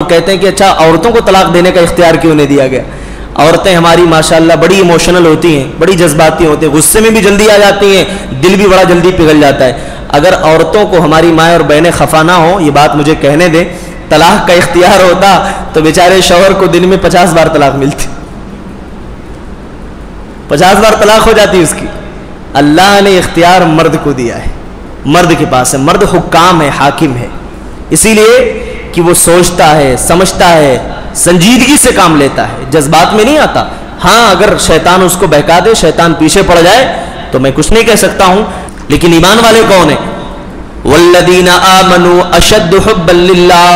کہتے ہیں کہ اچھا عورتوں کو طلاق دینے کا اختیار کیوں نہیں دیا گیا؟ عورتیں ہماری ماشاءاللہ بڑی ایموشنل ہوتی ہیں، بڑی جذباتی ہوتی ہیں، غصے میں بھی جلدی آ جاتی ہیں، دل بھی بڑا جلدی پگھل جاتا ہے۔ اگر عورتوں کو ہماری مائیں اور بہنیں خفا نہ ہوں، یہ بات مجھے کہنے دیں، طلاق کا اختیار ہوتا تو بیچارے شوہر کو دن میں 50 بار طلاق ملتی، 50 بار طلاق ہو جاتی اس کی۔ اللہ نے اختیار مرد کو دیا ہے، مرد کے پاس ہے، مرد حکام ہے، حاکم ہے، اسی لیے کہ وہ سوچتا ہے، سمجھتا ہے، سنجیدگی سے کام لیتا ہے، جذبات میں نہیں آتا۔ ہاں اگر شیطان اس کو بہکا دے، شیطان پیچھے پڑ جائے تو میں کچھ نہیں کہہ سکتا ہوں، لیکن ایمان والے کون ہیں؟ والذین آمنوا اشد حبا للہ،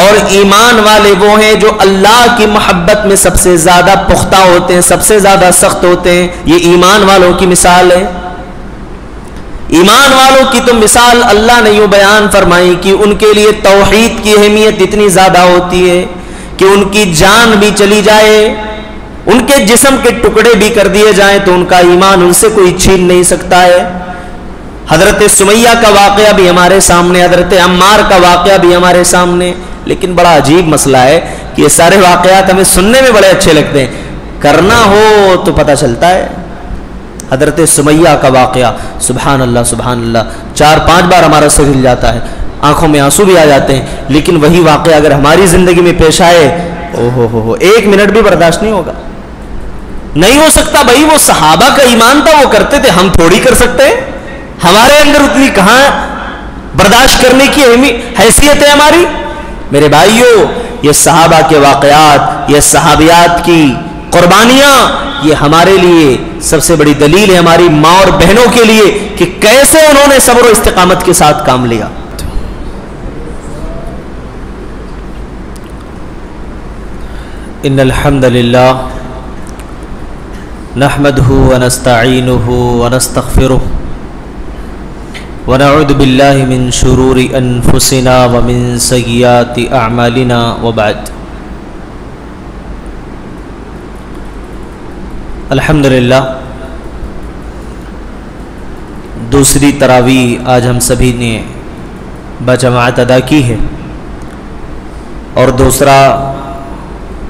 اور ایمان والے وہ ہیں جو اللہ کی محبت میں سب سے زیادہ پختہ ہوتے ہیں، سب سے زیادہ سخت ہوتے ہیں۔ یہ ایمان والوں کی مثال ہے۔ ایمان والوں کی تو مثال اللہ نے یوں بیان فرمائی کہ ان کے لیے توحید کی اہمیت اتنی زیادہ ہوتی ہے کہ ان کی جان بھی چلی جائے، ان کے جسم کے ٹکڑے بھی کر دیے جائیں تو ان کا ایمان ان سے کوئی چھین نہیں سکتا ہے۔ حضرت سمیہ کا واقعہ بھی ہمارے سامنے، حضرت عمار کا واقعہ بھی ہمارے سامنے، لیکن بڑا عجیب مسئلہ ہے کہ یہ سارے واقعات ہمیں سننے میں بڑے اچھے لگتے ہیں، کرنا ہو تو پتہ چلتا ہے۔ حضرت سمیہ کا واقعہ، سبحان اللہ سبحان اللہ، 4-5 بار ہمارا سر ہل جاتا ہے، آنکھوں میں آنسو بھی آ جاتے ہیں، لیکن وہی واقعہ اگر ہماری زندگی میں پیش آئے، اوہ 1 منٹ بھی برداشت نہیں ہوگا، نہیں ہو سکتا۔ بھائی وہ صحابہ کا ایمان تھا، وہ کرتے تھے، ہم تھوڑی کر سکتے ہیں، ہمارے اندر اتنی کہاں برداشت کرنے کی حیثیت ہے ہماری؟ میرے بھائیوں، یہ صحابہ کے واقعات، یہ صحابیات کی قربانیاں، یہ ہمارے لیے سب سے بڑی دلیل ہے، ہماری ماں اور بہنوں کے لیے کہ کیسے انہوں نے صبر و استقامت کے ساتھ کام لیا۔ ان الحمد للہ نحمده ونستعینه ونستغفره ونعوذ باللہ من شرور انفسنا ومن سیئات اعمالنا وبعد۔ الحمدللہ دوسری تراویح آج ہم سبھی نے بجماعت ادا کی ہے، اور دوسرا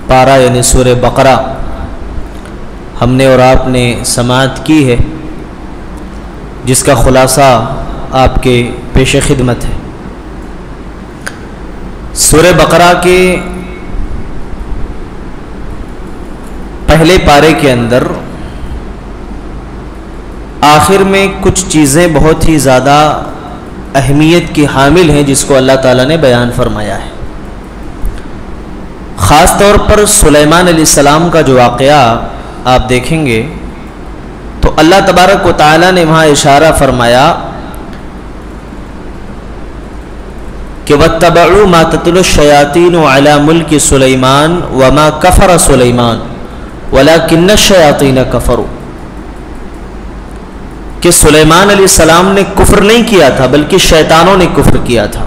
پارہ یعنی سورہ بقرہ ہم نے اور آپ نے سماعت کی ہے، جس کا خلاصہ آپ کے پیش خدمت ہے۔ سورہ بقرہ کے پہلے پارے کے اندر آخر میں کچھ چیزیں بہت ہی زیادہ اہمیت کی حامل ہیں، جس کو اللہ تعالیٰ نے بیان فرمایا ہے۔ خاص طور پر سلیمان علیہ السلام کا جو واقعہ آپ دیکھیں گے تو اللہ تبارک و تعالیٰ نے وہاں اشارہ فرمایا کہ وَاتَّبَعُوا مَا تَتْلُو الشَّيَاطِينُ عَلَى مُلْكِ سُلَيْمَانَ وَمَا كَفَرَ سُلَيْمَانُ وَلَكِنَّ الشَّيَاطِينَ كَفَرُوا، کہ سلیمان علیہ السلام نے کفر نہیں کیا تھا بلکہ شیطانوں نے کفر کیا تھا۔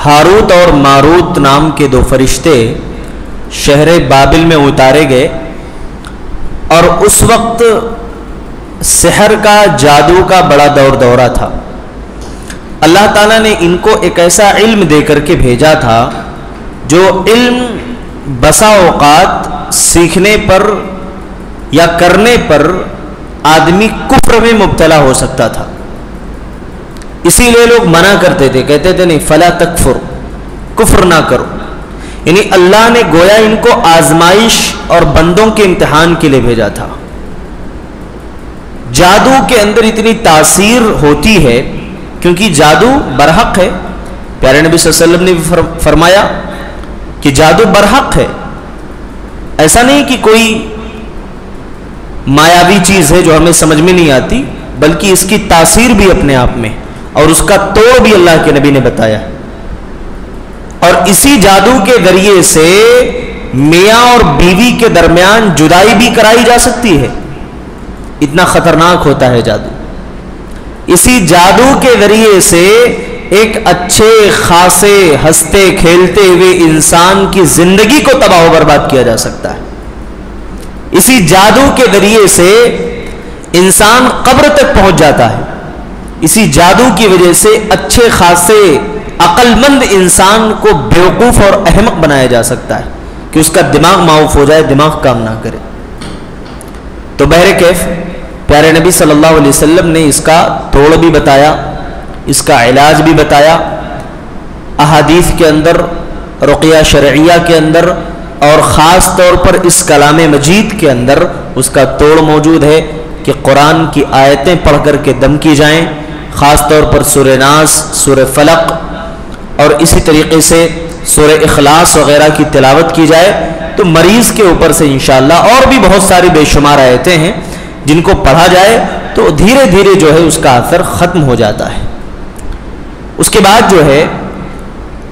ہاروت اور ماروت نام کے 2 فرشتے شہر بابل میں اتارے گئے، اور اس وقت سحر کا، جادو کا بڑا دورہ تھا۔ اللہ تعالیٰ نے ان کو ایک ایسا علم دے کر کے بھیجا تھا جو علم بسا اوقات سیکھنے پر یا کرنے پر آدمی کفر میں مبتلا ہو سکتا تھا، اسی لیے لوگ منع کرتے تھے، کہتے تھے نہیں فلا تکفر، کفر نہ کرو۔ یعنی اللہ نے گویا ان کو آزمائش اور بندوں کے امتحان کے لیے بھیجا تھا۔ جادو کے اندر اتنی تاثیر ہوتی ہے کیونکہ جادو برحق ہے، پیارے نبی صلی اللہ علیہ وسلم نے بھی فرمایا کہ جادو برحق ہے، ایسا نہیں کہ کوئی مایاوی چیز ہے جو ہمیں سمجھ میں نہیں آتی، بلکہ اس کی تاثیر بھی اپنے آپ میں، اور اس کا توڑ بھی اللہ کے نبی نے بتایا۔ اور اسی جادو کے ذریعے سے میاں اور بیوی کے درمیان جدائی بھی کرائی جا سکتی ہے، اتنا خطرناک ہوتا ہے جادو۔ اسی جادو کے ذریعے سے ایک اچھے خاصے ہنستے کھیلتے ہوئے انسان کی زندگی کو تباہ و برباد کیا جا سکتا ہے۔ اسی جادو کے ذریعے سے انسان قبر تک پہنچ جاتا ہے، اسی جادو کی وجہ سے اچھے خاصے عقل مند انسان کو بیوقوف اور احمق بنایا جا سکتا ہے کہ اس کا دماغ معاف ہو جائے، دماغ کام نہ کرے۔ تو بہرکیف پیارے نبی صلی اللہ علیہ وسلم نے اس کا توڑ بھی بتایا، اس کا علاج بھی بتایا، احادیث کے اندر، رقیہ شرعیہ کے اندر، اور خاص طور پر اس کلام مجید کے اندر اس کا توڑ موجود ہے کہ قرآن کی آیتیں پڑھ کر کے دم کی جائیں، خاص طور پر سورہ ناس، سورہ فلق، اور اسی طریقے سے سورہ اخلاص وغیرہ کی تلاوت کی جائے تو مریض کے اوپر سے انشاءاللہ اور بھی بہت ساری بے شمار آیتیں ہیں جن کو پڑھا جائے تو دھیرے دھیرے جو ہے اس کا اثر ختم ہو جاتا ہے۔ اس کے بعد جو ہے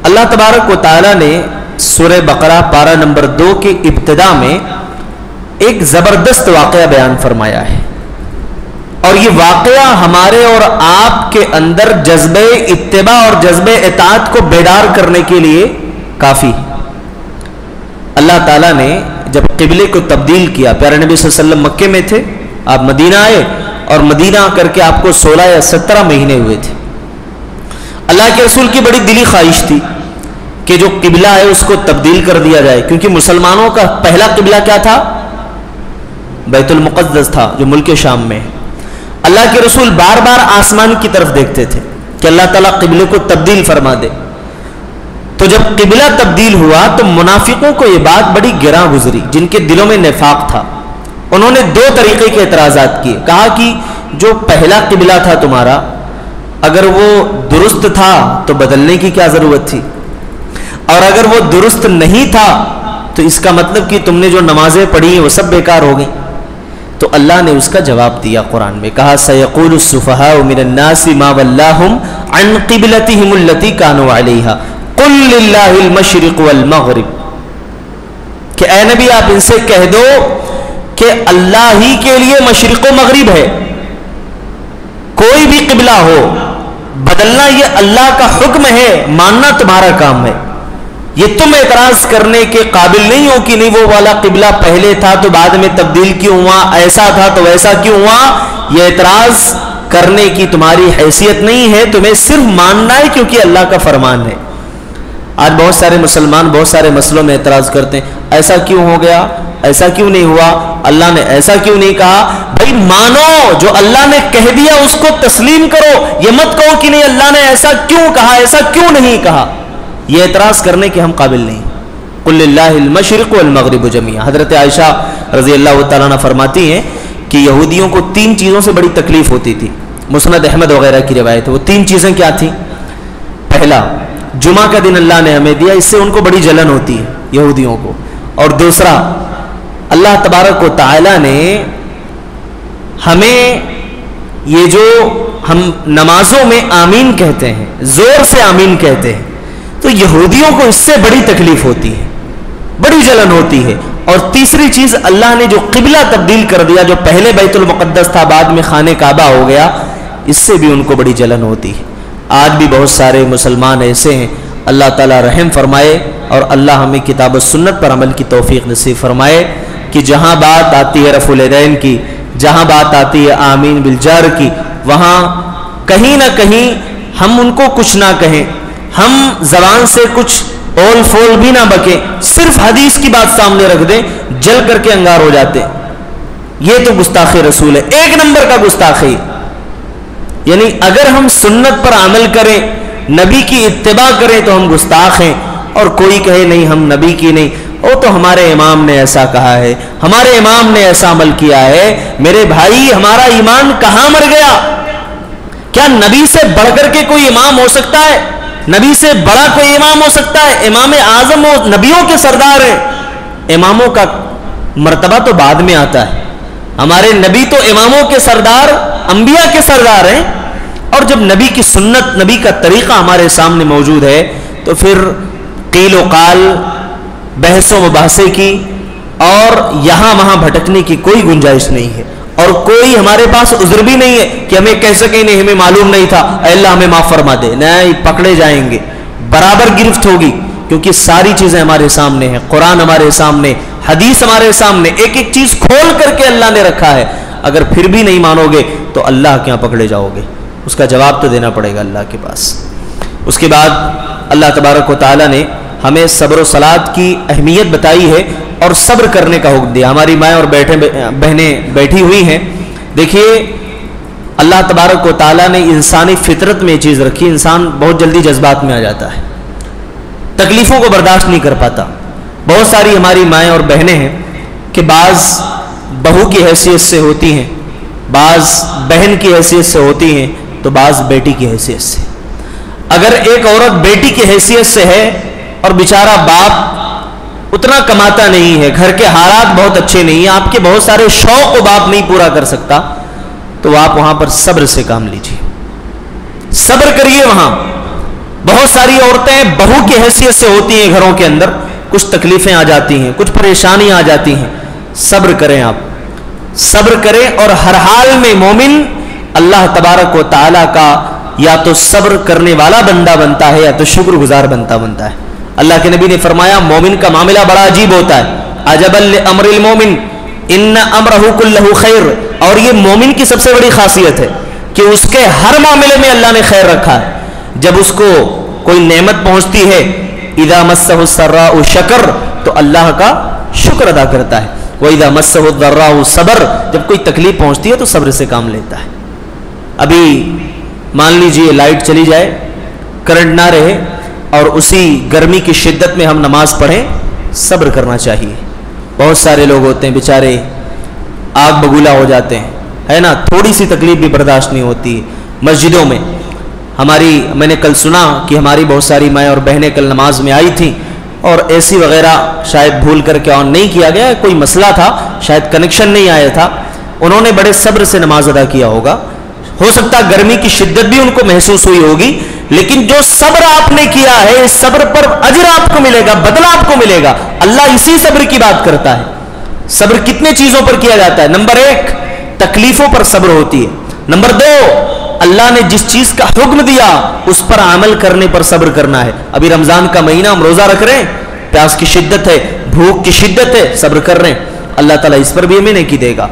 اللہ تبارک و تعالیٰ نے سورہ بقرہ پارہ نمبر 2 کی ابتدا میں ایک زبردست واقعہ بیان فرمایا ہے، اور یہ واقعہ ہمارے اور آپ کے اندر جذبہ اتباع اور جذبہ اطاعت کو بیدار کرنے کے لیے کافی ہے۔ اللہ تعالیٰ نے جب قبلے کو تبدیل کیا، پیارے نبی صلی اللہ علیہ وسلم مکے میں تھے، آپ مدینہ آئے، اور مدینہ آ کر کے آپ کو 16 یا 17 مہینے ہوئے تھے۔ اللہ کے رسول کی بڑی دلی خواہش تھی کہ جو قبلہ ہے اس کو تبدیل کر دیا جائے، کیونکہ مسلمانوں کا پہلا قبلہ کیا تھا؟ بیت المقدس تھا، جو ملک شام میں ہے۔ اللہ کے رسول بار بار آسمان کی طرف دیکھتے تھے کہ اللہ تعالیٰ قبلے کو تبدیل فرما دے۔ تو جب قبلہ تبدیل ہوا تو منافقوں کو یہ بات بڑی گراں گزری، جن کے دلوں میں نفاق تھا۔ انہوں نے 2 طریقے کے اعتراضات کیے، کہا کہ جو پہلا قبلہ تھا تمہارا، اگر وہ درست تھا تو بدلنے کی کیا ضرورت تھی، اور اگر وہ درست نہیں تھا تو اس کا مطلب کہ تم نے جو نمازیں پڑھی ہیں وہ سب بیکار ہو گئیں۔ تو اللہ نے اس کا جواب دیا قرآن میں، کہا سَيَقُولُ السُّفَهَاءُ مِنَ النَّاسِ مَا وَلَّاهُمْ عَنْ قِبْلَتِهِمُ الَّتِي كَانُوا عَلَيْهَا قُلْ لِلَّهِ الْمَشْرِقُ وَالْمَغْرِبُ، کہ اے نبی آپ ان سے کہہ دو کہ اللہ ہی کے لیے مشرق و مغرب ہے، کوئی بھی قبلہ ہو بدلنا یہ اللہ کا حکم ہے، ماننا تمہارا کام ہے۔ یہ تم اعتراض کرنے کے قابل نہیں ہو کہ نہیں وہ والا قبلہ پہلے تھا تو بعد میں تبدیل کیوں ہوا، ایسا تھا تو ویسا کیوں ہوا، یہ اعتراض کرنے کی تمہاری حیثیت نہیں ہے، تمہیں صرف ماننا ہے کیونکہ اللہ کا فرمان ہے۔ آج بہت سارے مسلمان بہت سارے مسئلوں میں اعتراض کرتے ہیں، ایسا کیوں ہو گیا، ایسا کیوں نہیں ہوا، اللہ نے ایسا کیوں نہیں کہا۔ بھائی مانو، جو اللہ نے کہہ دیا اس کو تسلیم کرو، یہ مت کہو کہ نہیں اللہ نے ایسا کیوں کہا، ایسا کیوں نہیں کہا، یہ اعتراض کرنے کے ہم قابل نہیں۔ قل للہ المشرق والمغرب جميعا۔ حضرت عائشہ رضی اللہ تعالیٰ عنہ فرماتی ہیں کہ یہودیوں کو 3 چیزوں سے بڑی تکلیف ہوتی تھی، مسند احمد وغیرہ کی روایت ہے۔ وہ 3 چیزیں کیا تھیں؟ پہلا، جمعہ کا دن اللہ نے ہمیں دیا، اس سے ان کو بڑی جلن ہوتی ہے یہودیوں کو، اور دوسرا اللہ تبارک و تعالیٰ نے ہمیں یہ جو ہم نمازوں میں آمین کہتے ہیں، زور سے آمین کہتے ہیں، تو یہودیوں کو اس سے بڑی تکلیف ہوتی ہے، بڑی جلن ہوتی ہے۔ اور تیسری چیز، اللہ نے جو قبلہ تبدیل کر دیا، جو پہلے بیت المقدس تھا بعد میں خانہ کعبہ ہو گیا، اس سے بھی ان کو بڑی جلن ہوتی ہے۔ آج بھی بہت سارے مسلمان ایسے ہیں، اللہ تعالیٰ رحم فرمائے اور اللہ ہمیں کتاب و سنت پر عمل کی توفیق نصیب فرمائے کہ جہاں بات آتی ہے رفع الیدین کی، جہاں بات آتی ہے آمین بالجار کی، وہاں کہیں نہ کہیں ہم ان کو کچھ نہ کہیں، ہم زبان سے کچھ اول فول بھی نہ بکیں، صرف حدیث کی بات سامنے رکھ دیں، جل کر کے انگار ہو جاتے ہیں۔ یہ تو گستاخی رسول ہے، 1 نمبر کا گستاخی۔ یعنی اگر ہم سنت پر عمل کریں، نبی کی اتباع کریں تو ہم گستاخ ہیں، اور کوئی کہے نہیں ہم نبی کی نہیں، وہ تو ہمارے امام نے ایسا کہا ہے، ہمارے امام نے ایسا عمل کیا ہے۔ میرے بھائی، ہمارا ایمان کہاں مر گیا؟ کیا نبی سے بڑھ کر کے کوئی امام ہو سکتا ہے؟ نبی سے بڑا کوئی امام ہو سکتا ہے؟ امام اعظم وہ نبیوں کے سردار ہیں، اماموں کا مرتبہ تو بعد میں آتا ہے۔ ہمارے نبی تو اماموں کے سردار، انبیاء کے سردار ہیں، اور جب نبی کی سنت، نبی کا طریقہ ہمارے سامنے موجود ہے تو پھر قیل و قال، بحث و مباحثے کی اور یہاں وہاں بھٹکنے کی کوئی گنجائش نہیں ہے، اور کوئی ہمارے پاس عذر بھی نہیں ہے کہ ہمیں کہہ سکیں نہیں ہمیں معلوم نہیں تھا، اے اللہ ہمیں معاف فرما دے۔ نہیں، پکڑے جائیں گے، برابر گرفت ہوگی، کیونکہ ساری چیزیں ہمارے سامنے ہیں، قرآن ہمارے سامنے، حدیث ہمارے سامنے، ایک ایک چیز کھول کر کے اللہ نے رکھا ہے۔ اگر پھر بھی نہیں مانو گے تو اللہ کے یہاں پکڑے جاؤ گے۔ اس کا جواب تو دینا پڑے گا اللہ کے پاس۔ اس کے بعد اللہ تبارک و تعالیٰ نے ہمیں صبر و صلات کی اہمیت بتائی ہے اور صبر کرنے کا حکم دیا۔ ہماری مائیں اور بہنیں بیٹھی ہوئی ہیں، دیکھیے اللہ تبارک و تعالیٰ نے انسانی فطرت میں یہ چیز رکھی، انسان بہت جلدی جذبات میں آ جاتا ہے، تکلیفوں کو برداشت نہیں کر پاتا۔ بہت ساری ہماری مائیں اور بہنیں ہیں کہ بعض بہو کی حیثیت سے ہوتی ہیں، بعض بہن کی حیثیت سے ہوتی ہیں، تو بعض بیٹی کی حیثیت سے۔ اگر ایک عورت بیٹی کی حیثیت سے ہے اور بیچارہ باپ اتنا کماتا نہیں ہے، گھر کے حالات بہت اچھے نہیں ہیں، آپ کے بہت سارے شوق کو باپ نہیں پورا کر سکتا، تو آپ وہاں پر صبر سے کام لیجیے، صبر کریے۔ وہاں بہت ساری عورتیں بہو کی حیثیت سے ہوتی ہیں، گھروں کے اندر کچھ تکلیفیں آ جاتی ہیں، کچھ پریشانیاں آ جاتی ہیں، صبر کریں، آپ صبر کریں۔ اور ہر حال میں مومن اللہ تبارک و تعالیٰ کا یا تو صبر کرنے والا بندہ بنتا ہے یا تو شکر گزار بنتا ہے۔ اللہ کے نبی نے فرمایا مومن کا معاملہ بڑا عجیب ہوتا ہے، عجبا لامر المومن ان امرہ کلہ خیر، اور یہ مومن کی سب سے بڑی خاصیت ہے کہ اس کے ہر معاملے میں اللہ نے خیر رکھا ہے۔ جب اس کو کوئی نعمت پہنچتی ہے اذا مسہ السراء شکر، تو اللہ کا شکر ادا کرتا ہے، وَإِذَا مَسَّهُ الضَّرَّاءُ صبر، جب کوئی تکلیف پہنچتی ہے تو صبر سے کام لیتا ہے۔ ابھی مان لیجئے لائٹ چلی جائے، کرنٹ نہ رہے، اور اسی گرمی کی شدت میں ہم نماز پڑھیں، صبر کرنا چاہیے۔ بہت سارے لوگ ہوتے ہیں بیچارے آگ بگولا ہو جاتے ہیں، ہے نا، تھوڑی سی تکلیف بھی برداشت نہیں ہوتی۔ مسجدوں میں میں نے کل سنا کہ ہماری بہت ساری مائیں اور بہنیں کل نماز میں آئی تھیں، اور اے سی وغیرہ شاید بھول کر کے آن نہیں کیا گیا، کوئی مسئلہ تھا، شاید کنیکشن نہیں آیا تھا، انہوں نے بڑے صبر سے نماز ادا کیا ہوگا۔ ہو سکتا ہے گرمی کی شدت بھی ان کو محسوس ہوئی ہوگی، لیکن جو صبر آپ نے کیا ہے، اس صبر پر اجر آپ کو ملے گا، بدلہ آپ کو ملے گا۔ اللہ اسی صبر کی بات کرتا ہے۔ صبر کتنے چیزوں پر کیا جاتا ہے؟ نمبر 1 تکلیفوں پر صبر ہوتی ہے، نمبر 2 اللہ نے جس چیز کا حکم دیا اس پر عمل کرنے پر صبر کرنا ہے۔ ابھی رمضان کا مہینہ ہم روزہ رکھ رہے ہیں، پیاس کی شدت ہے، بھوک کی شدت ہے، صبر کر رہے ہیں، اللہ تعالیٰ اس پر بھی ہمیں نیکی دے گا۔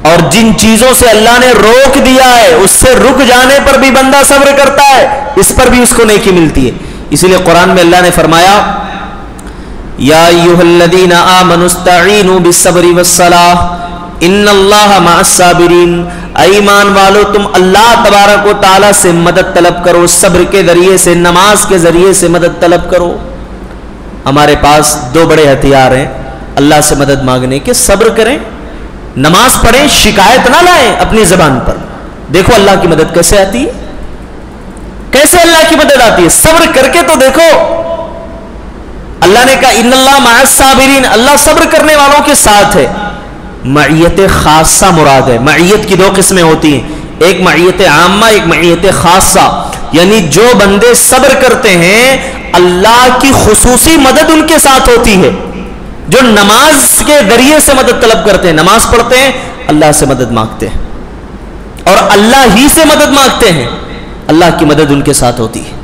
اور جن چیزوں سے اللہ نے روک دیا ہے اس سے رک جانے پر بھی بندہ صبر کرتا ہے، اس پر بھی اس کو نیکی ملتی ہے۔ اسی لیے قرآن میں اللہ نے فرمایا یا ایھا الذین آمنوا استعینوا بالصبر والصلاۃ ان اللہ مع الصابرین، ایمان والو تم اللہ تبارک و تعالیٰ سے مدد طلب کرو، صبر کے ذریعے سے، نماز کے ذریعے سے مدد طلب کرو۔ ہمارے پاس 2 بڑے ہتھیار ہیں اللہ سے مدد مانگنے کے، صبر کریں، نماز پڑھیں، شکایت نہ لائیں اپنی زبان پر۔ دیکھو اللہ کی مدد کیسے آتی ہے، کیسے اللہ کی مدد آتی ہے، صبر کر کے تو دیکھو۔ اللہ نے کہا ان اللہ مع الصابرین، اللہ صبر کرنے والوں کے ساتھ ہے۔ معیت خاصہ مراد ہے۔ معیت کی 2 قسمیں ہوتی ہیں، ایک معیت عامہ، ایک معیت خاصہ، یعنی جو بندے صبر کرتے ہیں اللہ کی خصوصی مدد ان کے ساتھ ہوتی ہے۔ جو نماز کے ذریعے سے مدد طلب کرتے ہیں، نماز پڑھتے ہیں، اللہ سے مدد مانگتے ہیں اور اللہ ہی سے مدد مانگتے ہیں، اللہ کی مدد ان کے ساتھ ہوتی ہے۔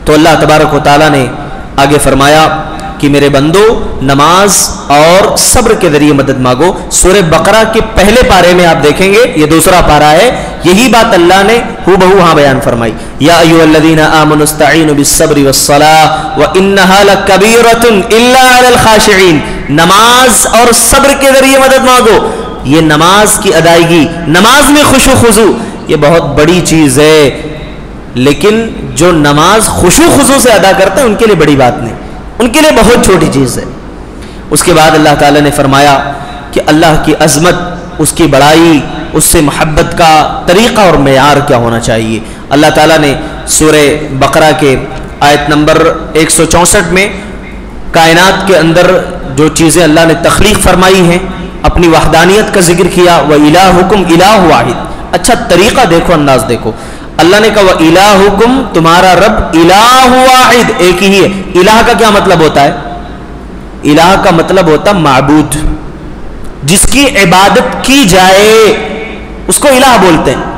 تو اللہ تبارک و تعالیٰ نے آگے فرمایا کہ میرے بندو نماز اور صبر کے ذریعے مدد مانگو۔ سورہ بقرہ کے پہلے پارے میں آپ دیکھیں گے، یہ دوسرا پارہ ہے، یہی بات اللہ نے ہو بہو وہاں بیان فرمائی، یا ایھا الذین آمنوا استعینوا بالصبر والصلاۃ وانھا لکبیرۃ الا علی الخاشعین، نماز اور صبر کے ذریعے مدد مانگو۔ یہ نماز کی ادائیگی، نماز میں خشوع خضوع، یہ بہت بڑی چیز ہے، لیکن جو نماز خشوع خضوع سے ادا کرتے ہیں ان کے لیے بڑی بات نہیں، ان کے لیے بہت چھوٹی چیز ہے۔ اس کے بعد اللہ تعالیٰ نے فرمایا کہ اللہ کی عظمت، اس کی بڑائی، اس سے محبت کا طریقہ اور معیار کیا ہونا چاہیے۔ اللہ تعالیٰ نے سورہ بقرہ کے آیت نمبر 164 میں کائنات کے اندر جو چیزیں اللہ نے تخلیق فرمائی ہیں، اپنی وحدانیت کا ذکر کیا، وَإِلَٰهُكُمْ إِلَٰهٌ وَاحِدٌ۔ اچھا طریقہ دیکھو، انداز دیکھو، اللہ نے کہا وَإِلَٰهُكُمْ، تمہارا رب الہ واحد، ایک ہی ہے۔ الہ کا کیا مطلب ہوتا ہے؟ الہ کا مطلب ہوتا معبود، جس کی عبادت کی جائے اس کو الہ بولتے ہیں۔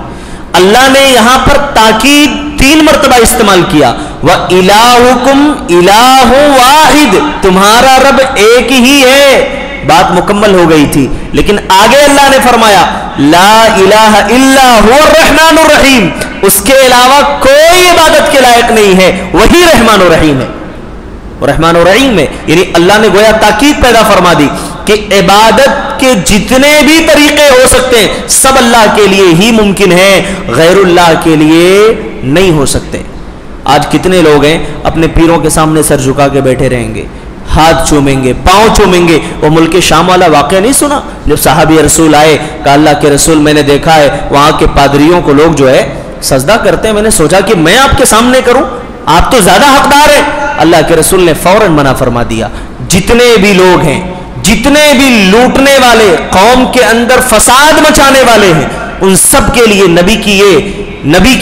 اللہ نے یہاں پر تاکید 3 مرتبہ استعمال کیا، وَإِلَٰهُكُمْ إِلَٰهٌ وَاحِدٌ، تمہارا رب ایک ہی ہے، بات مکمل ہو گئی تھی. لیکن آگے اللہ نے فرمایا لا الہ الا هو الرحمن الرحیم, اس کے علاوہ کوئی عبادت کے لائق نہیں ہے, وہی رحمان و رحیم ہے. رحمان و رحیم ہے یعنی اللہ نے گویا تاکید پیدا فرما دی کہ عبادت کے جتنے بھی طریقے ہو سکتے ہیں سب اللہ کے لیے ہی ممکن ہیں, غیر اللہ کے لیے نہیں ہو سکتے. آج کتنے لوگ ہیں اپنے پیروں کے سامنے سر جھکا کے بیٹھے رہیں گے, ہاتھ چومیں گے, پاؤں چومیں گے. وہ ملک شام والا واقعہ نہیں سنا جب صحابی رسول آئے, کہا اللہ کے رسول میں نے دیکھا ہے وہاں کے پادریوں کو لوگ جو ہے سجدہ کرتے ہیں, میں نے سوچا کہ میں آپ کے سامنے کروں, آپ تو زیادہ حقدار ہیں. اللہ کے رسول نے فوراً منع فرما دیا. جتنے بھی لوگ ہیں, جتنے بھی لوٹنے والے, قوم کے اندر فساد مچانے والے ہیں, ان سب کے لیے نبی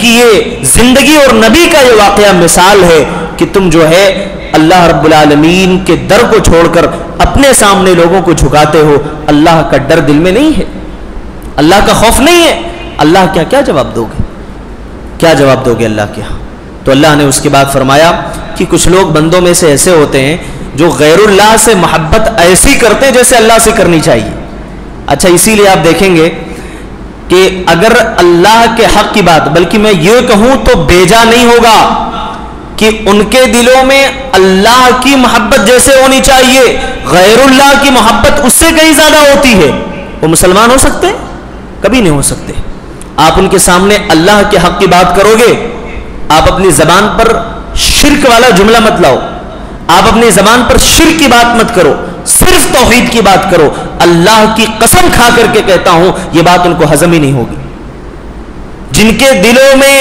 کی یہ زندگی اور نبی کا یہ واقعہ مثال ہے کہ تم جو ہے اللہ رب العالمین کے در کو چھوڑ کر اپنے سامنے لوگوں کو جھکاتے ہو. اللہ کا ڈر دل میں نہیں ہے, اللہ کا خوف نہیں ہے. اللہ کیا جواب دو گے, کیا جواب دو گے اللہ کے ہاں؟ تو اللہ نے اس کے بعد فرمایا کہ کچھ لوگ بندوں میں سے ایسے ہوتے ہیں جو غیر اللہ سے محبت ایسی کرتے ہیں جیسے اللہ سے کرنی چاہیے. اچھا, اسی لیے آپ دیکھیں گے کہ اگر اللہ کے حق کی بات, بلکہ میں یہ کہوں تو بیجا نہیں ہوگا کہ ان کے دلوں میں اللہ کی محبت جیسے ہونی چاہیے غیر اللہ کی محبت اس سے کہیں زیادہ ہوتی ہے. وہ مسلمان ہو سکتے ہیں؟ کبھی نہیں ہو سکتے. آپ ان کے سامنے اللہ کے حق کی بات کرو گے, آپ اپنی زبان پر شرک والا جملہ مت لاؤ, آپ اپنی زبان پر شرک کی بات مت کرو, صرف توحید کی بات کرو. اللہ کی قسم کھا کر کے کہتا ہوں یہ بات ان کو ہضم ہی نہیں ہوگی. جن کے دلوں میں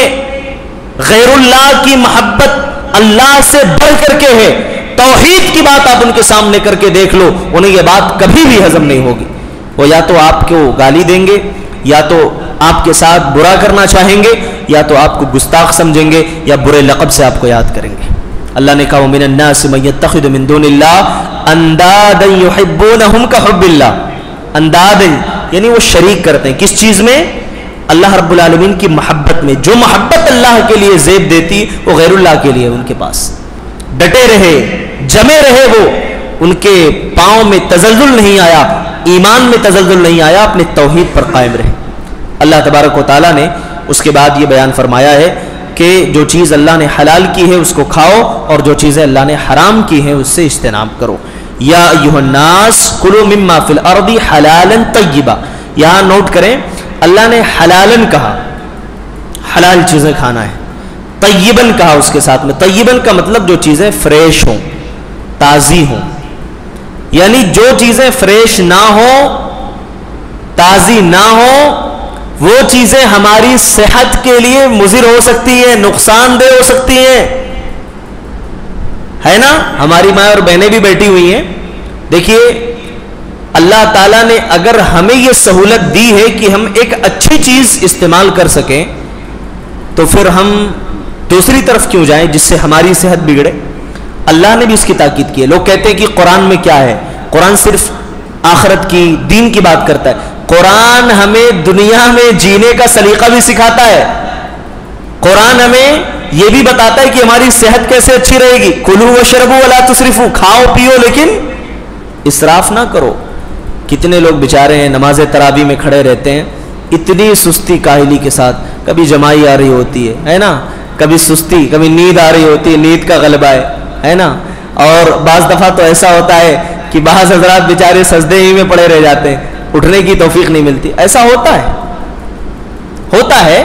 غیر اللہ کی محبت اللہ سے بڑھ کر کے ہے, توحید کی بات آپ ان کے سامنے کر کے دیکھ لو, انہیں یہ بات کبھی بھی ہضم نہیں ہوگی. وہ یا تو آپ کو گالی دیں گے, یا تو آپ کے ساتھ برا کرنا چاہیں گے, یا تو آپ کو گستاخ سمجھیں گے, یا برے لقب سے آپ کو یاد کریں گے. اللہ نے کہا وَمِنَ النَّاسِ مَن يَتَّخِذُ مِن دُونِ اللَّهِ أَندَادًا يُحِبُّونَهُمْ كَحُبِّ اللَّهِ. انداد یعنی وہ شریک کرتے ہیں کس چیز میں؟ اللہ رب العالمین کی محبت میں. جو محبت اللہ کے لیے زیب دیتی وہ غیر اللہ کے لیے ان کے پاس. ڈٹے رہے, جمے رہے, وہ ان کے پاؤں میں تزلزل نہیں آیا, ایمان میں تزلزل نہیں آیا, اپنے توحید پر قائم رہے. اللہ تبارک و تعالیٰ نے اس کے بعد یہ بیان فرمایا ہے کہ جو چیز اللہ نے حلال کی ہے اس کو کھاؤ, اور جو چیزیں اللہ نے حرام کی ہیں اس سے اجتناب کرو. یا ایھا الناس کلوا مما فی الارض حلالا طیبا. یہاں نوٹ کریں اللہ نے حلالن کہا, حلال چیزیں کھانا ہے. طیبن کہا اس کے ساتھ میں. طیبن کا مطلب جو چیزیں فریش ہوں, تازی ہوں. یعنی جو چیزیں فریش نہ ہوں, تازی نہ ہوں, وہ چیزیں ہماری صحت کے لیے مضر ہو سکتی ہیں, نقصان دہ ہو سکتی ہیں, ہے نا. ہماری ماں اور بہنیں بھی بیٹھی ہوئی ہیں. دیکھیے اللہ تعالیٰ نے اگر ہمیں یہ سہولت دی ہے کہ ہم ایک اچھی چیز استعمال کر سکیں, تو پھر ہم دوسری طرف کیوں جائیں جس سے ہماری صحت بگڑے. اللہ نے بھی اس کی تاکید کی ہے. لوگ کہتے ہیں کہ قرآن میں کیا ہے, قرآن صرف آخرت کی, دین کی بات کرتا ہے. قرآن ہمیں دنیا میں جینے کا سلیقہ بھی سکھاتا ہے. قرآن ہمیں یہ بھی بتاتا ہے کہ ہماری صحت کیسے اچھی رہے گی. کلوا واشربوا ولا تسرفوا, کھاؤ پیو لیکن اسراف نہ کرو. کتنے لوگ بیچارے ہیں نماز تراویح میں کھڑے رہتے ہیں اتنی سستی کاہلی کے ساتھ, کبھی جمائی آ رہی ہوتی ہے نا, کبھی سستی, کبھی نیند آ رہی ہوتی ہے, نیند کا غلبہ ہے نا. اور بعض دفعہ تو ایسا ہوتا ہے کہ بعض حضرات بیچارے سجدے ہی میں پڑے رہ جاتے ہیں, اٹھنے کی توفیق نہیں ملتی. ایسا ہوتا ہے.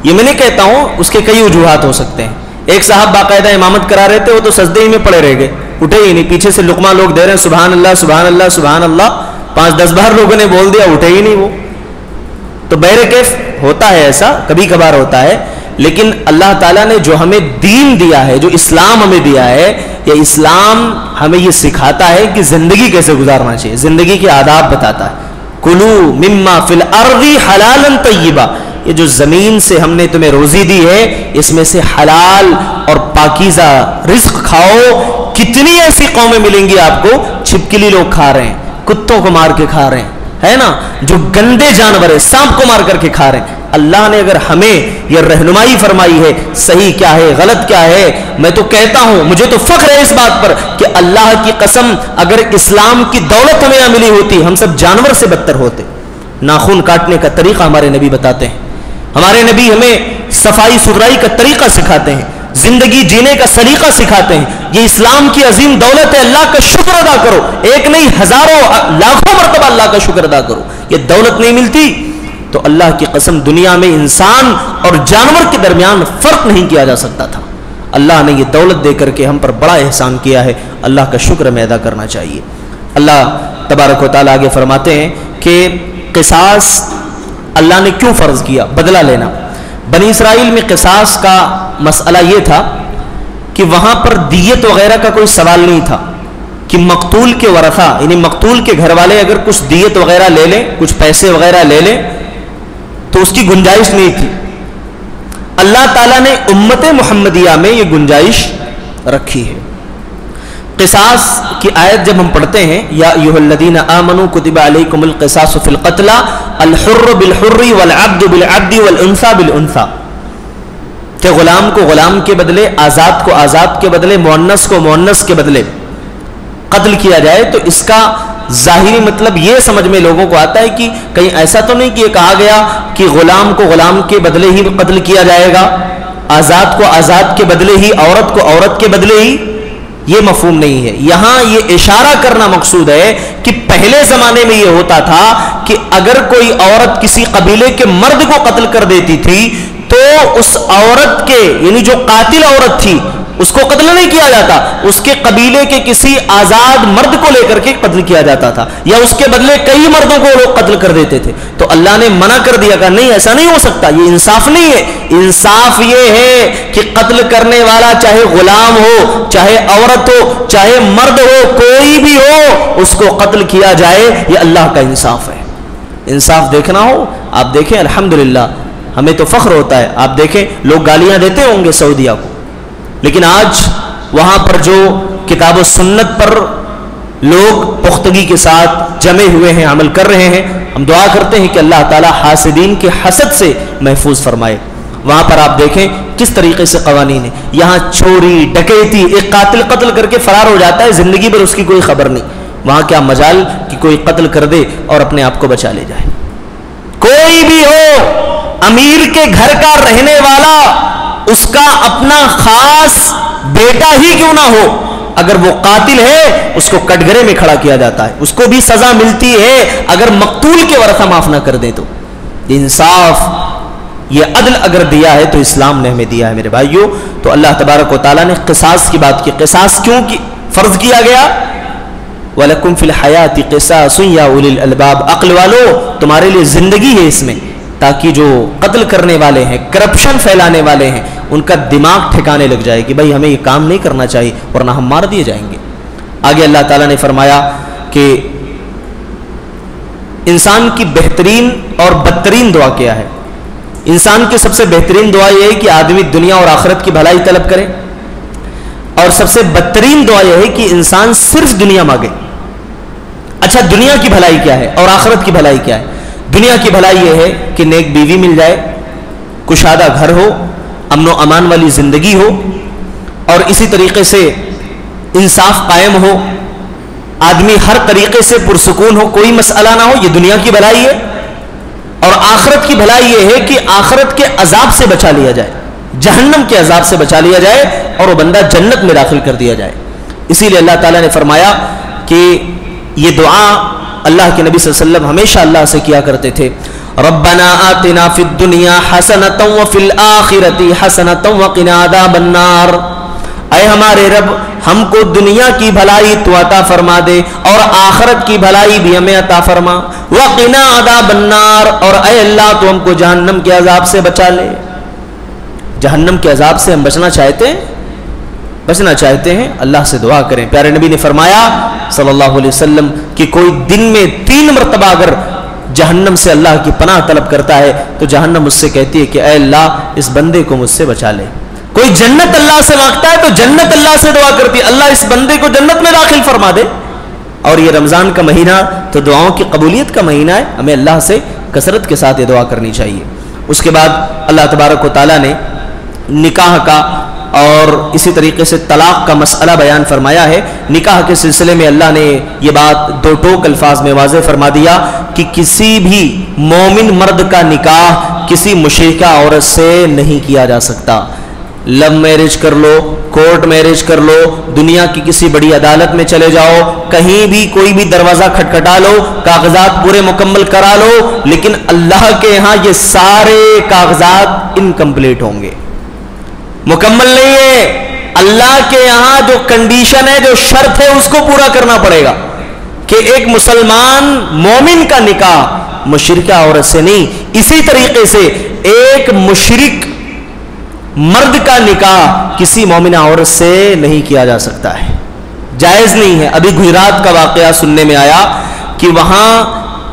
یہ میں نہیں کہتا ہوں, اس کے کئی وجوہات ہو سکتے ہیں. ایک صاحب باقاعدہ امامت کرا رہے تھے, وہ تو سجدے ہی میں پڑے رہ گئے, اٹھے ہی نہیں. پیچھے سے لقمہ لوگ دے رہے ہیں سبحان اللہ سبحان اللہ سبحان اللہ, 5-10 بار لوگوں نے بول دیا, اٹھے ہی نہیں وہ. تو بہرکیف ہوتا ہے ایسا, کبھی کبھار ہوتا ہے. لیکن اللہ تعالیٰ نے جو ہمیں دین دیا ہے, جو اسلام ہمیں دیا ہے, یہ اسلام ہمیں یہ سکھاتا ہے کہ زندگی کیسے گزارنا چاہیے, زندگی کے آداب بتاتا ہے. کلو مما فی الارض حلالا طیبا, یہ جو زمین سے ہم نے تمہیں روزی دی ہے اس میں سے حلال اور پاکیزہ رزق کھاؤ. کتنی ایسی قومیں ملیں گی آپ کو, چھپکلی لوگ کھا رہے ہیں, کتوں کو مار کے کھا رہے ہیں, ہے نا, جو گندے جانور ہیں سانپ کو مار کر کے کھا رہے ہیں. اللہ نے اگر ہمیں یہ رہنمائی فرمائی ہے صحیح کیا ہے غلط کیا ہے، میں تو کہتا ہوں مجھے تو فخر ہے اس بات پر کہ اللہ کی قسم اگر اسلام کی دولت ہمیں نہ ملی ہوتی ہم سب جانور سے بدتر ہوتے۔ ناخن کاٹنے کا طریقہ ہمارے نبی بتاتے ہیں، ہمارے نبی ہمیں صفائی ستھرائی کا طریقہ سکھاتے ہیں، زندگی جینے کا سلیقہ سکھاتے ہیں۔ یہ اسلام کی عظیم دولت ہے، اللہ کا شکر ادا کرو، ایک نہیں ہزاروں لاکھوں مرتبہ اللہ کا شکر ادا کرو۔ یہ دولت نہیں ملتی تو اللہ کی قسم دنیا میں انسان اور جانور کے درمیان فرق نہیں کیا جا سکتا تھا۔ اللہ نے یہ دولت دے کر کے ہم پر بڑا احسان کیا ہے، اللہ کا شکر ہمیں ادا کرنا چاہیے۔ اللہ تبارک و تعالیٰ آگے فرماتے ہیں کہ قصاص اللہ نے کیوں فرض کیا؟ بدلہ لینا۔ بنی اسرائیل میں قصاص کا مسئلہ یہ تھا کہ وہاں پر دیت وغیرہ کا کوئی سوال نہیں تھا کہ مقتول کے ورثہ یعنی مقتول کے گھر والے اگر کچھ دیت وغیرہ لے لیں، کچھ پیسے وغیرہ لے لیں تو اس کی گنجائش نہیں تھی۔ اللہ تعالیٰ نے امت محمدیہ میں یہ گنجائش رکھی ہے۔ قصاص کی آیت جب ہم پڑھتے ہیں یا ایھا الذین آمنوا کتب علیکم القصاص فی القتلى الحر بالحر والعبد بالعبد والانثى بالانثى، کہ غلام کو غلام کے بدلے، آزاد کو آزاد کے بدلے، مؤنث کو مؤنث کے بدلے قتل کیا جائے، تو اس کا ظاہری مطلب یہ سمجھ میں لوگوں کو آتا ہے کہ کہیں ایسا تو نہیں کہ یہ کہا گیا کہ غلام کو غلام کے بدلے ہی قتل کیا جائے گا، آزاد کو آزاد کے بدلے ہی، عورت کو عورت کے بدلے ہی، یہ مفہوم نہیں ہے۔ یہاں یہ اشارہ کرنا مقصود ہے کہ پہلے زمانے میں یہ ہوتا تھا کہ اگر کوئی عورت کسی قبیلے کے مرد کو قتل کر دیتی تھی تو اس عورت کے یعنی جو قاتل عورت تھی اس کو قتل نہیں کیا جاتا، اس کے قبیلے کے کسی آزاد مرد کو لے کر کے قتل کیا جاتا تھا، یا اس کے بدلے کئی مردوں کو لوگ قتل کر دیتے تھے۔ تو اللہ نے منع کر دیا کہ نہیں ایسا نہیں ہو سکتا، یہ انصاف نہیں ہے۔ انصاف یہ ہے کہ قتل کرنے والا چاہے غلام ہو، چاہے عورت ہو، چاہے مرد ہو، کوئی بھی ہو، اس کو قتل کیا جائے، یہ اللہ کا انصاف ہے۔ انصاف دیکھنا ہو آپ دیکھیں، الحمدللہ ہمیں تو فخر ہوتا ہے، آپ دیکھیں لوگ گالیاں دیتے ہوں گے سعودیہ کو، لیکن آج وہاں پر جو کتاب و سنت پر لوگ پختگی کے ساتھ جمے ہوئے ہیں، عمل کر رہے ہیں، ہم دعا کرتے ہیں کہ اللہ تعالیٰ حاسدین کے حسد سے محفوظ فرمائے۔ وہاں پر آپ دیکھیں کس طریقے سے قوانین ہیں، یہاں چوری ڈکیتی، ایک قاتل قتل کر کے فرار ہو جاتا ہے، زندگی پر اس کی کوئی خبر نہیں، وہاں کیا مجال کہ کوئی قتل کر دے اور اپنے آپ کو بچا لے جائے۔ کوئی بھی ہو، امیر کے گھر کا رہنے والا، اس کا اپنا خاص بیٹا ہی کیوں نہ ہو، اگر وہ قاتل ہے اس کو کٹگرے میں کھڑا کیا جاتا ہے، اس کو بھی سزا ملتی ہے اگر مقتول کے ورثہ معاف نہ کر دیں تو۔ انصاف، یہ عدل اگر دیا ہے تو اسلام نے ہمیں دیا ہے میرے بھائیوں۔ تو اللہ تبارک و تعالیٰ نے قصاص کی بات کی، قصاص کیوں فرض کیا گیا؟ وَلَكُمْ فِي الْحَيَاةِ قِصَاصٌ يَا أُولِي الْأَلْبَابِ، عقل والو تمہارے لیے زندگی ہے اس میں، تاکہ جو قتل کرنے والے ہیں، کرپشن پھیلانے والے ہیں، ان کا دماغ ٹھکانے لگ جائے کہ بھائی ہمیں یہ کام نہیں کرنا چاہیے ورنہ ہم مار دیے جائیں گے۔ آگے اللہ تعالیٰ نے فرمایا کہ انسان کی بہترین اور بدترین دعا کیا ہے؟ انسان کی سب سے بہترین دعا یہ ہے کہ آدمی دنیا اور آخرت کی بھلائی طلب کرے، اور سب سے بدترین دعا یہ ہے کہ انسان صرف دنیا مانگے۔ اچھا دنیا کی بھلائی کیا ہے اور آخرت کی بھلائی کیا ہے؟ دنیا کی بھلائی یہ ہے کہ نیک بیوی مل جائے، کشادہ گھر ہو، امن و امان والی زندگی ہو، اور اسی طریقے سے انصاف قائم ہو، آدمی ہر طریقے سے پرسکون ہو، کوئی مسئلہ نہ ہو، یہ دنیا کی بھلائی ہے۔ اور آخرت کی بھلائی یہ ہے کہ آخرت کے عذاب سے بچا لیا جائے، جہنم کے عذاب سے بچا لیا جائے اور وہ بندہ جنت میں داخل کر دیا جائے۔ اسی لیے اللہ تعالیٰ نے فرمایا کہ یہ دعا اللہ کے نبی صلی اللہ علیہ وسلم ہمیشہ اللہ سے کیا کرتے تھے، ربنا آتنا فی الدنیا حسنۃ وفی الآخرۃ حسنۃ وقنا عذاب النار، اے ہمارے رب ہم کو دنیا کی بھلائی تو عطا فرما دے اور آخرت کی بھلائی بھی ہمیں عطا فرما، وقنا عذاب النار، اور اے اللہ تو ہم کو جہنم کے عذاب سے بچا لے۔ جہنم کے عذاب سے ہم بچنا چاہتے ہیں، اللہ سے دعا کریں۔ پیارے نبی نے فرمایا صلی اللہ علیہ وسلم کہ کوئی دن میں 3 مرتبہ اگر جہنم سے اللہ کی پناہ طلب کرتا ہے تو جہنم اس سے کہتی ہے کہ اے اللہ اس بندے کو مجھ سے بچا لے۔ کوئی جنت اللہ سے مانگتا ہے تو جنت اللہ سے دعا کرتی ہے، اللہ اس بندے کو جنت میں داخل فرما دے۔ اور یہ رمضان کا مہینہ تو دعاؤں کی قبولیت کا مہینہ ہے، ہمیں اللہ سے کثرت کے ساتھ یہ دعا کرنی چاہیے۔ اس کے بعد اللہ تبارک و تعالیٰ نے نکاح کا اور اسی طریقے سے طلاق کا مسئلہ بیان فرمایا ہے. نکاح کے سلسلے میں اللہ نے یہ بات دو ٹوک الفاظ میں واضح فرما دیا کہ کسی بھی مومن مرد کا نکاح کسی مشرکہ عورت سے نہیں کیا جا سکتا. لو میرج کر لو، کورٹ میرج کر لو، دنیا کی کسی بڑی عدالت میں چلے جاؤ، کہیں بھی کوئی بھی دروازہ کھٹکھٹا لو، کاغذات پورے مکمل کرا لو، لیکن اللہ کے ہاں یہ سارے کاغذات انکمپلیٹ ہوں گے، مکمل نہیں ہے. اللہ کے یہاں جو کنڈیشن ہے، جو شرط ہے، اس کو پورا کرنا پڑے گا کہ ایک مسلمان مومن کا نکاح مشرکہ عورت سے نہیں. اسی طریقے سے ایک مشرک مرد کا نکاح کسی مومنہ عورت سے نہیں کیا جا سکتا ہے، جائز نہیں ہے. ابھی گجرات کا واقعہ سننے میں آیا کہ وہاں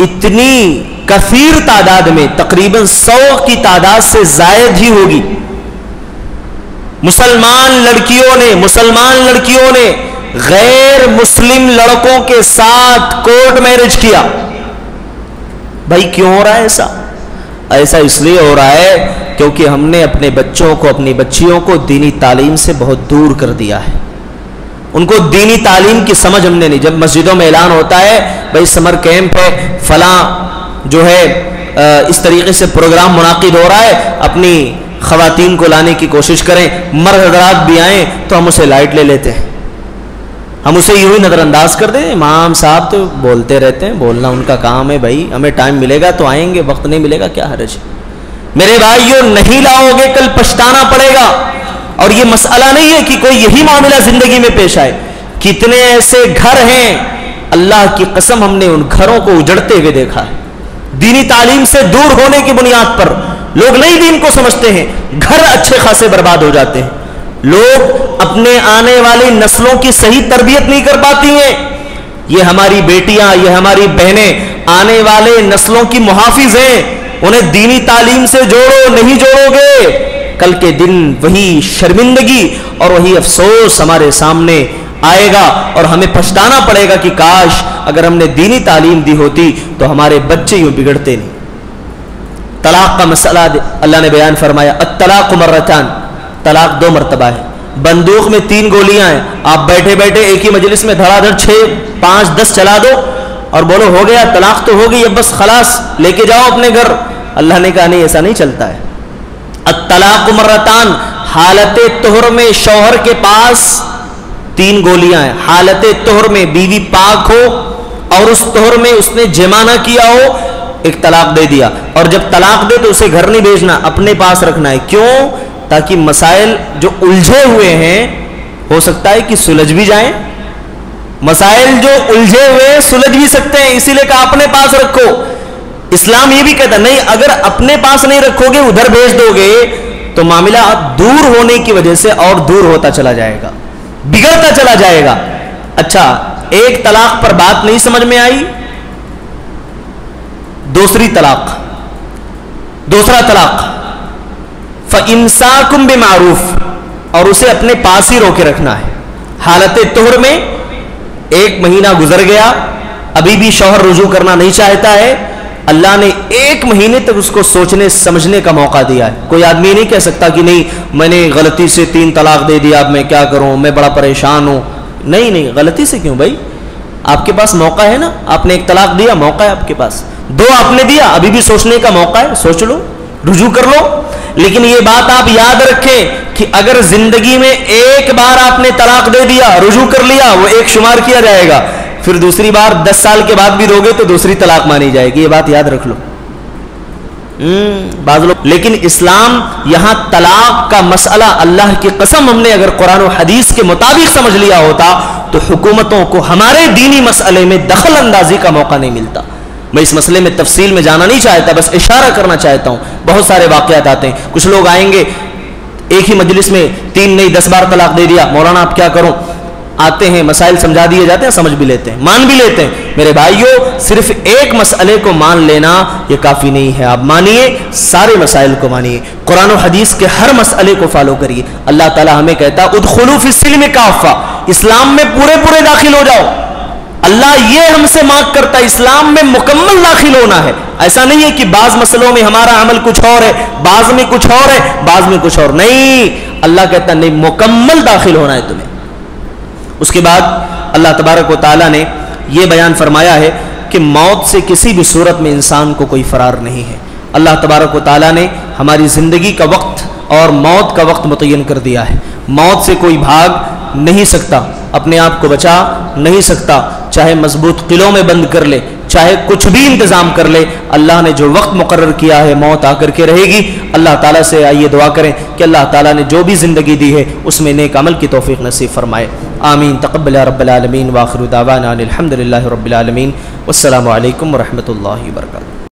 اتنی کثیر تعداد میں، تقریباً 100 کی تعداد سے زائد ہی ہوگی، مسلمان لڑکیوں نے غیر مسلم لڑکوں کے ساتھ کورٹ میرج کیا. بھائی کیوں ہو رہا ہے ایسا؟ ایسا اس لیے ہو رہا ہے کیونکہ ہم نے اپنے بچوں کو، اپنی بچیوں کو دینی تعلیم سے بہت دور کر دیا ہے. ان کو دینی تعلیم کی سمجھ ہم نے نہیں. جب مسجدوں میں اعلان ہوتا ہے بھائی سمر کیمپ ہے، فلاں جو ہے اس طریقے سے پروگرام منعقد ہو رہا ہے، اپنی خواتین کو لانے کی کوشش کریں، مرد حضرات بھی آئیں، تو ہم اسے لائٹ لے لیتے ہیں، ہم اسے یوں ہی نظر انداز کر دیں. امام صاحب تو بولتے رہتے ہیں، بولنا ان کا کام ہے، بھائی ہمیں ٹائم ملے گا تو آئیں گے، وقت نہیں ملے گا کیا حرج. میرے بھائیو نہیں لاؤ گے کل پچھتانا پڑے گا. اور یہ مسئلہ نہیں ہے کہ کوئی یہی معاملہ زندگی میں پیش آئے. کتنے ایسے گھر ہیں اللہ کی قسم ہم نے ان گھروں کو اجڑتے ہوئے دیکھا ہے. دینی تعلیم سے دور ہونے کی بنیاد پر لوگ نئی دین کو سمجھتے ہیں، گھر اچھے خاصے برباد ہو جاتے ہیں. لوگ اپنے آنے والی نسلوں کی صحیح تربیت نہیں کر پاتی ہیں. یہ ہماری بیٹیاں، یہ ہماری بہنیں آنے والے نسلوں کی محافظ ہیں. انہیں دینی تعلیم سے جوڑو، نہیں جوڑو گے کل کے دن وہی شرمندگی اور وہی افسوس ہمارے سامنے آئے گا اور ہمیں پچھتانا پڑے گا کہ کاش اگر ہم نے دینی تعلیم دی ہوتی تو ہمارے بچے یوں بگڑتے نہیں. طلاق کا مسئلہ اللہ نے بیان فرمایا، الطلاق مرتان، طلاق 2 مرتبہ ہے. بندوق میں 3 گولیاں ہیں، آپ بیٹھے بیٹھے ایک ہی مجلس میں دھڑا دھڑ 6 5 10 چلا دو اور بولو ہو گیا، طلاق تو ہو گئی، اب بس خلاص لے کے جاؤ اپنے گھر. اللہ نے کہا نہیں، ایسا نہیں چلتا ہے. الطلاق مرتان، حالت طہر میں شوہر کے پاس 3 گولیاں ہیں. حالت طہر میں بیوی پاک ہو اور اس طہر میں اس نے جمع نہ کیا ہو، ایک طلاق دے دیا، اور جب طلاق دے تو اسے گھر نہیں بھیجنا، اپنے پاس رکھنا ہے. کیوں؟ تاکہ مسائل جو الجھے ہوئے ہیں ہو سکتا ہے کہ سلجھ بھی جائیں. مسائل جو الجھے ہوئے سلجھ بھی سکتے ہیں، اسی لیے کہا اپنے پاس رکھو. اسلام یہ بھی کہتا نہیں، اگر اپنے پاس نہیں رکھو گے، ادھر بھیج دو گے تو معاملہ دور ہونے کی وجہ سے اور دور ہوتا چلا جائے گا، بگڑتا چلا جائے گا. اچھا، ایک طلاق پر بات نہیں سمجھ میں آئی، دوسری طلاق، دوسرا طلاق فَإِمْسَاكُمْ بِمَعْرُوفٍ، اور اسے اپنے پاس ہی روکے رکھنا ہے. حالت طہر میں 1 مہینہ گزر گیا، ابھی بھی شوہر رجوع کرنا نہیں چاہتا ہے، اللہ نے 1 مہینے تک اس کو سوچنے سمجھنے کا موقع دیا ہے. کوئی آدمی نہیں کہہ سکتا کہ نہیں میں نے غلطی سے 3 طلاق دے دیا، اب میں کیا کروں، میں بڑا پریشان ہوں. نہیں، غلطی سے کیوں بھائی؟ آپ کے پاس موقع ہے نا، آپ نے 1 طلاق دیا، موقع ہے آپ کے پاس. 2 آپ نے دیا، ابھی بھی سوچنے کا موقع ہے، سوچ لو، رجوع کر لو. لیکن یہ بات آپ یاد رکھیں کہ اگر زندگی میں 1 بار آپ نے طلاق دے دیا، رجوع کر لیا، وہ 1 شمار کیا جائے گا. پھر دوسری بار 10 سال کے بعد بھی دو گے تو دوسری طلاق مانی جائے گی. یہ بات یاد رکھ لو. بعض لوگ، لیکن اسلام یہاں طلاق کا مسئلہ اللہ کی قسم ہم نے اگر قرآن و حدیث کے مطابق سمجھ لیا ہوتا تو حکومتوں کو ہمارے دینی مسئلے میں دخل اندازی کا موقع نہیں ملتا. میں اس مسئلے میں تفصیل میں جانا نہیں چاہتا، بس اشارہ کرنا چاہتا ہوں. بہت سارے واقعات آتے ہیں. کچھ لوگ آئیں گے ایک ہی مجلس میں 3 نہیں 10 بار طلاق دے دیا، مولانا آپ کیا کروں؟ آتے ہیں، مسائل سمجھا دیے جاتے ہیں، سمجھ بھی لیتے ہیں، مان بھی لیتے ہیں. میرے بھائیوں، صرف ایک مسئلے کو مان لینا یہ کافی نہیں ہے. آپ مانیے، سارے مسائل کو مانیے، قرآن و حدیث کے ہر مسئلے کو فالو کریے. اللہ تعالیٰ ہمیں کہتا ہے ادخلوا فی السلم کافہ، اسلام میں پورے داخل ہو جاؤ. اللہ یہ ہم سے مانگ کرتا ہے، اسلام میں مکمل داخل ہونا ہے. ایسا نہیں ہے کہ بعض مسئلوں میں ہمارا عمل کچھ اور ہے، بعض میں کچھ اور ہے، بعض میں کچھ اور. نہیں، اللہ کہتا ہے نہیں، مکمل داخل ہونا ہے تمہیں. اس کے بعد اللہ تبارک و تعالیٰ نے یہ بیان فرمایا ہے کہ موت سے کسی بھی صورت میں انسان کو کوئی فرار نہیں ہے. اللہ تبارک و تعالیٰ نے ہماری زندگی کا وقت اور موت کا وقت متعین کر دیا ہے. موت سے کوئی بھاگ نہیں سکتا، اپنے آپ کو بچا نہیں سکتا، چاہے مضبوط قلعوں میں بند کر لے، چاہے کچھ بھی انتظام کر لے. اللہ نے جو وقت مقرر کیا ہے موت آ کر کے رہے گی. اللہ تعالیٰ سے آئیے دعا کریں کہ اللہ تعالیٰ نے جو بھی زندگی دی ہے اس میں نیک عمل کی توفیق نصیب فرمائے. آمین. تقبل یا رب العالمین. وآخر دعوانا الحمد للہ رب العالمین. والسلام علیکم ورحمۃ اللہ وبرکاتہ.